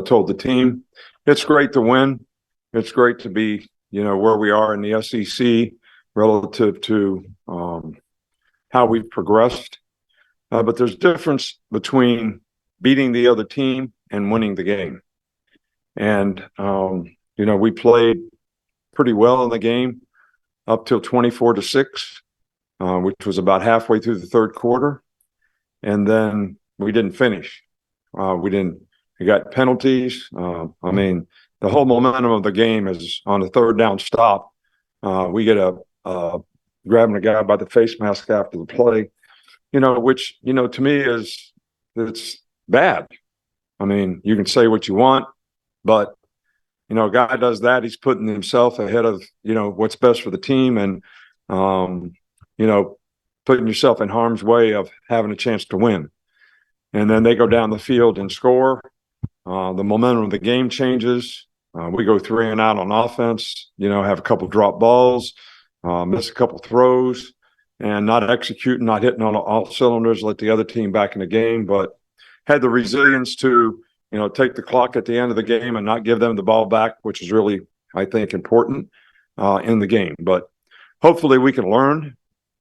told the team, it's great to win. It's great to be, where we are in the SEC relative to how we've progressed. But there's a difference between beating the other team and winning the game. And, we played pretty well in the game up till 24-6, which was about halfway through the third quarter. And then we didn't finish. We got penalties. The whole momentum of the game is on the third down stop. We get grabbing a guy by the face mask after the play, which, to me it's bad. You can say what you want, but, a guy does that, he's putting himself ahead of, what's best for the team and, putting yourself in harm's way of having a chance to win. And then they go down the field and score. The momentum of the game changes. We go 3 and out on offense, have a couple drop balls, miss a couple throws, and not executing, not hitting on all cylinders, let the other team back in the game, but had the resilience to, take the clock at the end of the game and not give them the ball back, which is really, I think, important in the game. But hopefully we can learn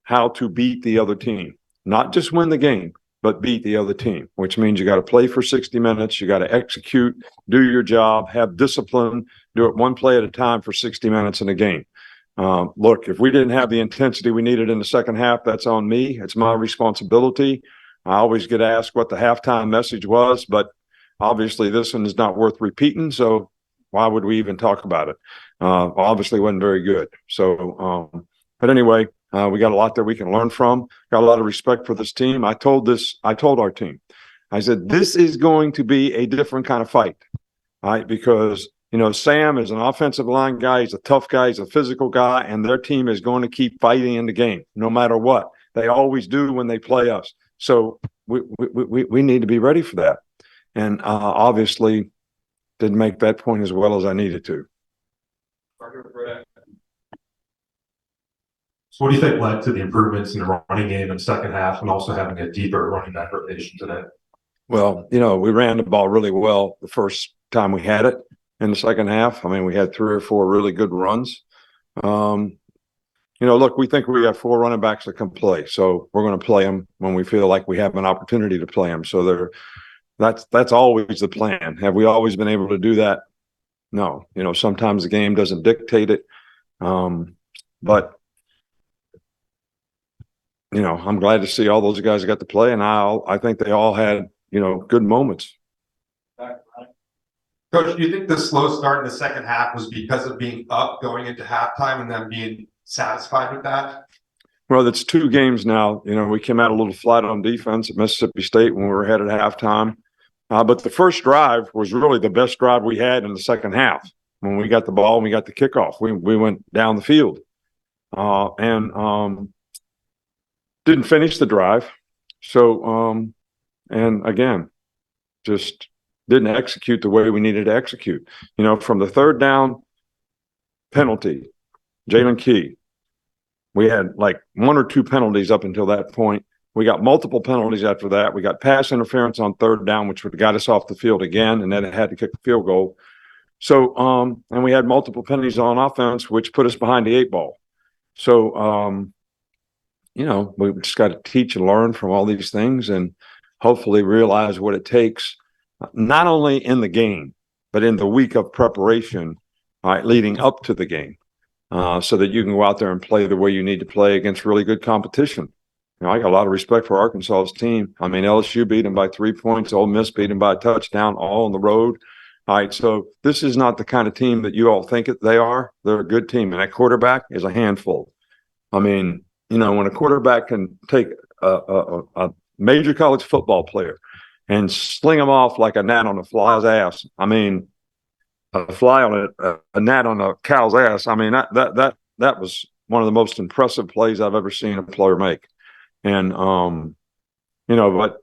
how to beat the other team, not just win the game, but beat the other team, which means you got to play for 60 minutes. You got to execute, do your job, have discipline, do it one play at a time for 60 minutes in a game. Look, if we didn't have the intensity we needed in the second half, that's on me. It's my responsibility. I always get asked what the halftime message was, but obviously this one is not worth repeating. So why would we even talk about it? Obviously it wasn't very good. So, but anyway, we got a lot that we can learn from. Got a lot of respect for this team. I told our team, I said, this is going to be a different kind of fight, right? Because, Sam is an offensive line guy. He's a tough guy. He's a physical guy, and their team is going to keep fighting in the game no matter what. They always do when they play us. So we need to be ready for that. And obviously didn't make that point as well as I needed to. So what do you think led to the improvements in the running game in the second half and also having a deeper running back rotation today? Well, we ran the ball really well the first time we had it in the second half. We had 3 or 4 really good runs. Look, we think we got 4 running backs that can play. So we're going to play them when we feel like we have an opportunity to play them. So that's always the plan. Have we always been able to do that? No. Sometimes the game doesn't dictate it. But I'm glad to see all those guys got to play, and I think they all had, good moments. Coach, do you think the slow start in the second half was because of being up going into halftime and then being satisfied with that? Well, it's 2 games now. We came out a little flat on defense at Mississippi State when we were ahead at halftime. But the first drive was really the best drive we had in the second half. When we got the ball and we got the kickoff, we went down the field. And didn't finish the drive. So, and again, just didn't execute the way we needed to execute. From the third down penalty, Jalen Key, we had like 1 or 2 penalties up until that point. We got multiple penalties after that. We got pass interference on third down, which would have got us off the field again, and then it had to kick the field goal. So, and we had multiple penalties on offense, which put us behind the 8 ball. So, we just got to teach and learn from all these things and hopefully realize what it takes, not only in the game, but in the week of preparation, leading up to the game, so that you can go out there and play the way you need to play against really good competition. I got a lot of respect for Arkansas's team. LSU beat them by 3 points. Ole Miss beat them by a touchdown, all on the road. All right, so this is not the kind of team that you all think they are. They're a good team, and that quarterback is a handful. When a quarterback can take a major college football player and sling him off like a gnat on a fly's ass, a fly on a gnat on a cow's ass, that was one of the most impressive plays I've ever seen a player make. And, but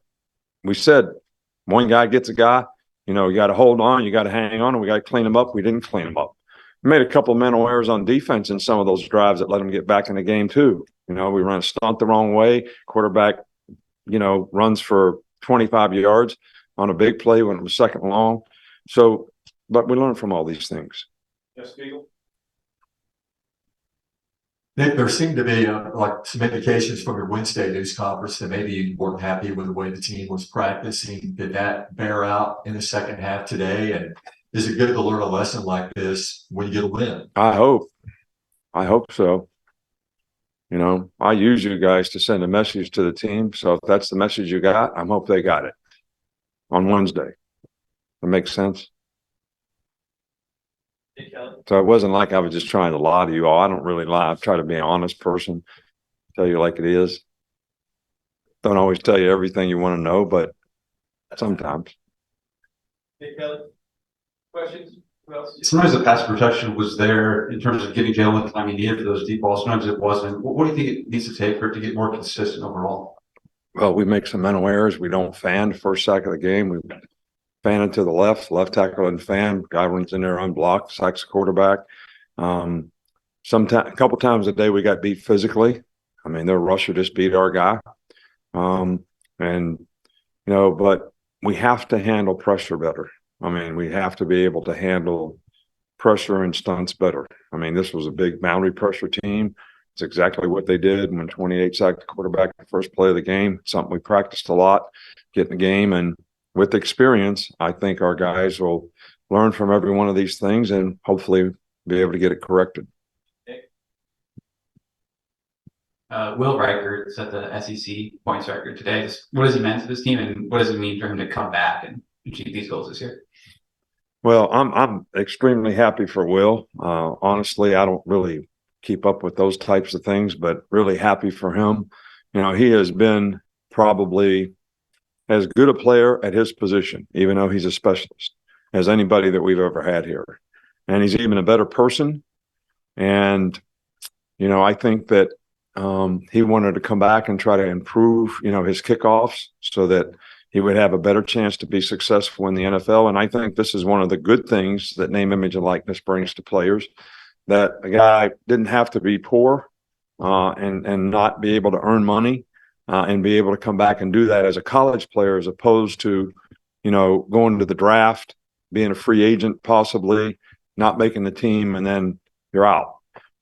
we said one guy gets a guy, you got to hold on, you got to hang on, and we got to clean them up. We didn't clean them up. We made a couple of mental errors on defense in some of those drives that let them get back in the game too. We run a stunt the wrong way. Quarterback, runs for 25 yards on a big play when it was second long. So, but we learn from all these things. Yes, Beagle? Nick, there seemed to be like some indications from your Wednesday news conference that maybe you weren't happy with the way the team was practicing. Did that bear out in the second half today? And is it good to learn a lesson like this when you get a win? I hope so. You know, I use you guys to send a message to the team. So if that's the message you got, I hope they got it on Wednesday. That makes sense. So it wasn't like I was just trying to lie to you all. I don't really lie. I try to be an honest person, tell you like it is. Don't always tell you everything you want to know, but sometimes. Hey, Kelly. Questions? Sometimes the pass protection was there in terms of giving Jalen the time he needed for those deep balls. Sometimes it wasn't. What do you think it needs to take for it to get more consistent overall? Well, we make some mental errors. We don't fan the first sack of the game. We fan it to the left tackle and fan. Guy runs in there unblocked, sacks the quarterback. A couple times a day we got beat physically. I mean, their rusher just beat our guy. But we have to handle pressure better. I mean, we have to be able to handle pressure and stunts better. I mean, this was a big boundary pressure team. It's exactly what they did when 28 sacked the quarterback the first play of the game. Something we practiced a lot, get in the game. And with experience, I think our guys will learn from every one of these things and hopefully be able to get it corrected. Will Riker set the SEC points record today. What has he meant to this team, and what does it mean for him to come back and achieve these goals this year? Well, I'm extremely happy for Will. Honestly, I don't really keep up with those types of things, but really happy for him. You know, he has been probably as good a player at his position, even though he's a specialist, as anybody that we've ever had here. And he's even a better person. And, you know, I think that he wanted to come back and try to improve, you know, his kickoffs so that he would have a better chance to be successful in the NFL. And I think this is one of the good things that name, image, and likeness brings to players, that a guy didn't have to be poor and not be able to earn money and be able to come back and do that as a college player, as opposed to, you know, going to the draft, being a free agent, possibly not making the team, and then you're out.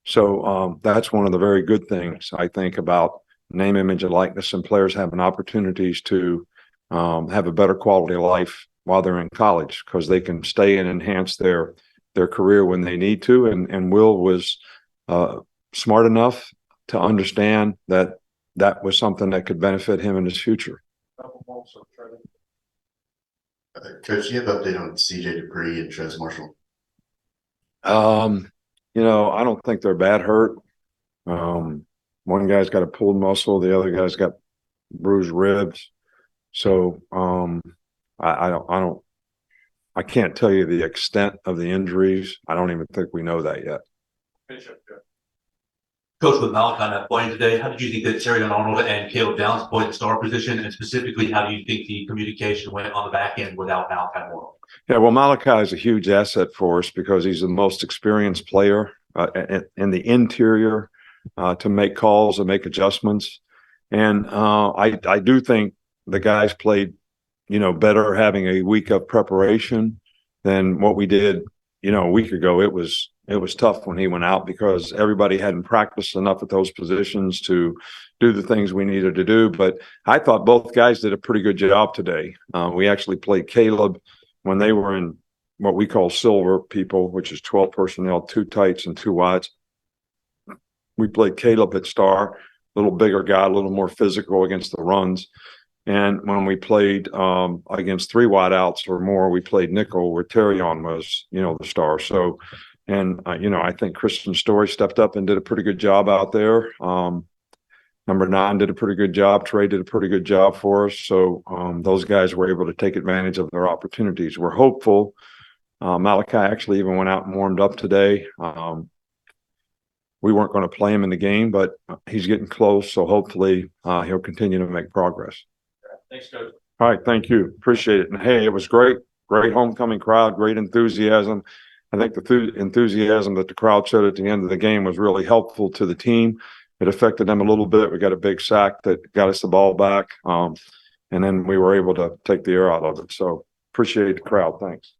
So that's one of the very good things, I think, about name, image, and likeness, and players having opportunities to have a better quality of life while they're in college, because they can stay and enhance their career when they need to. And Will was smart enough to understand that that was something that could benefit him in his future. Coach, do you have an update on CJ Dupree and Trez Marshall? You know, I don't think they're bad hurt. One guy's got a pulled muscle, the other guy's got bruised ribs. So I can't tell you the extent of the injuries. I don't even think we know that yet. Coach, with Malachi not playing today, how did you think that Terrion Arnold and Caleb Downs played the star position? And specifically, how do you think the communication went on the back end without Malachi Moore? Yeah, well, Malachi is a huge asset for us because he's the most experienced player in the interior to make calls and make adjustments. And I do think the guys played, you know, better having a week of preparation than what we did, you know, a week ago. It was tough when he went out because everybody hadn't practiced enough at those positions to do the things we needed to do. But I thought both guys did a pretty good job today. We actually played Caleb when they were in what we call silver people, which is 12 personnel, 2 tights and 2 wides. We played Caleb at star, a little bigger guy, a little more physical against the runs. And when we played against 3 wideouts or more, we played nickel, where Terrion was, you know, the star. So, and you know, I think Christian Story stepped up and did a pretty good job out there. Number 9 did a pretty good job. Trey did a pretty good job for us. So those guys were able to take advantage of their opportunities. We're hopeful. Malachi actually even went out and warmed up today. We weren't going to play him in the game, but he's getting close. So hopefully he'll continue to make progress. Thanks, Coach. All right. Thank you. Appreciate it. And hey, it was great. Great homecoming crowd, great enthusiasm. I think the enthusiasm that the crowd showed at the end of the game was really helpful to the team. It affected them a little bit. We got a big sack that got us the ball back. And then we were able to take the air out of it. So appreciate the crowd. Thanks.